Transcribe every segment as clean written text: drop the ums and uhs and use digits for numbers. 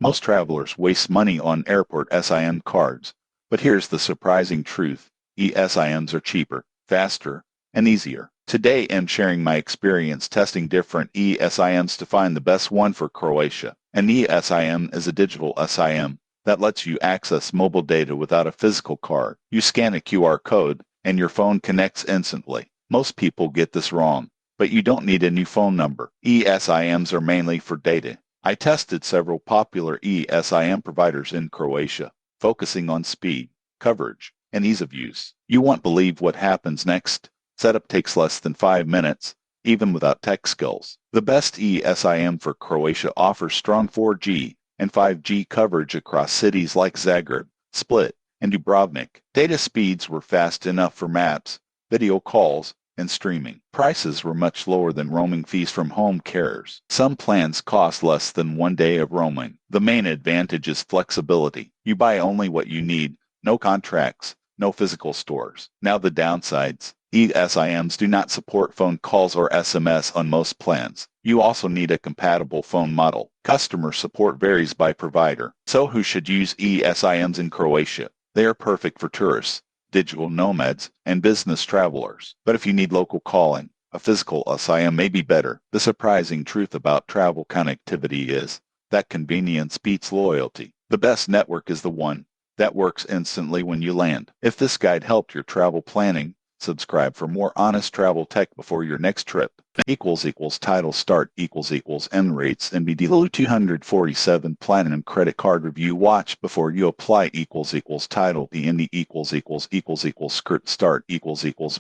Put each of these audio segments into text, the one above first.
Most travelers waste money on airport SIM cards, but here's the surprising truth. eSIMs are cheaper, faster, and easier. Today I'm sharing my experience testing different eSIMs to find the best one for Croatia. An eSIM is a digital SIM that lets you access mobile data without a physical card. You scan a QR code, and your phone connects instantly. Most people get this wrong, but you don't need a new phone number. eSIMs are mainly for data. I tested several popular eSIM providers in Croatia, focusing on speed, coverage, and ease of use. You won't believe what happens next. Setup takes less than 5 minutes, even without tech skills. The best eSIM for Croatia offers strong 4G and 5G coverage across cities like Zagreb, Split, and Dubrovnik. Data speeds were fast enough for maps, video calls, and streaming. Prices were much lower than roaming fees from home carriers. Some plans cost less than 1 day of roaming. The main advantage is flexibility. You buy only what you need, no contracts, no physical stores. Now the downsides. eSIMs do not support phone calls or SMS on most plans. You also need a compatible phone model. Customer support varies by provider. So who should use eSIMs in Croatia? They are perfect for tourists, digital nomads, and business travelers. But if you need local calling, a physical SIM may be better. The surprising truth about travel connectivity is that convenience beats loyalty. The best network is the one that works instantly when you land. If this guide helped your travel planning, subscribe for more honest travel tech before your next trip. Title start Emirates NBD Lulu 247 Platinum Credit Card Review Watch before you apply Title PND Script Start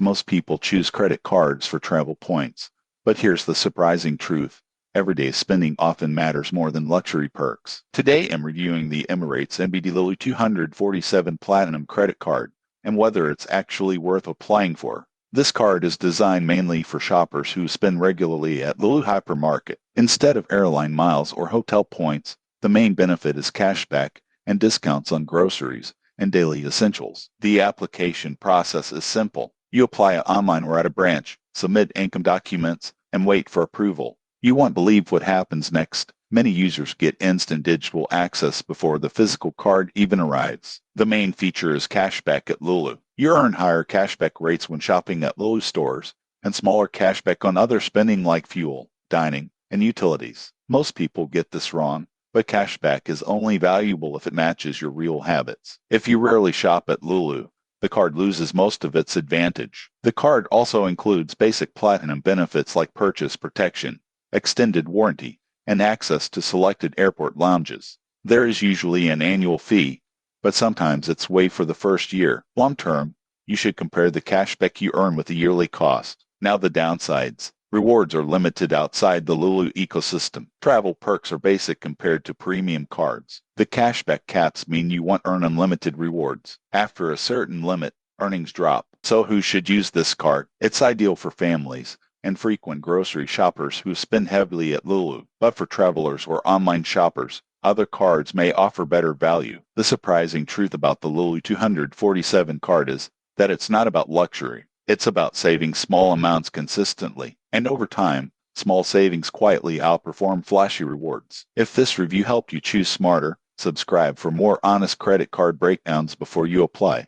Most people choose credit cards for travel points. But here's the surprising truth. Everyday spending often matters more than luxury perks. Today I'm reviewing the Emirates NBD Lulu 247 Platinum Credit Card and whether it's actually worth applying for. This card is designed mainly for shoppers who spend regularly at Lulu Hypermarket. Instead of airline miles or hotel points, the main benefit is cashback and discounts on groceries and daily essentials. The application process is simple. You apply it online or at a branch, submit income documents, and wait for approval. You won't believe what happens next. Many users get instant digital access before the physical card even arrives. The main feature is cashback at Lulu. You earn higher cashback rates when shopping at Lulu stores, and smaller cashback on other spending like fuel, dining, and utilities. Most people get this wrong, but cashback is only valuable if it matches your real habits. If you rarely shop at Lulu, the card loses most of its advantage. The card also includes basic platinum benefits like purchase protection, extended warranty, and access to selected airport lounges. There is usually an annual fee, but sometimes it's waived for the first year. Long term, you should compare the cashback you earn with the yearly cost. Now the downsides. Rewards are limited outside the Lulu ecosystem. Travel perks are basic compared to premium cards. The cashback caps mean you won't earn unlimited rewards. After a certain limit, earnings drop. So who should use this card? It's ideal for families and frequent grocery shoppers who spend heavily at Lulu. But for travelers or online shoppers, other cards may offer better value. The surprising truth about the Lulu 247 card is that it's not about luxury. It's about saving small amounts consistently. And over time, small savings quietly outperform flashy rewards. If this review helped you choose smarter, subscribe for more honest credit card breakdowns before you apply.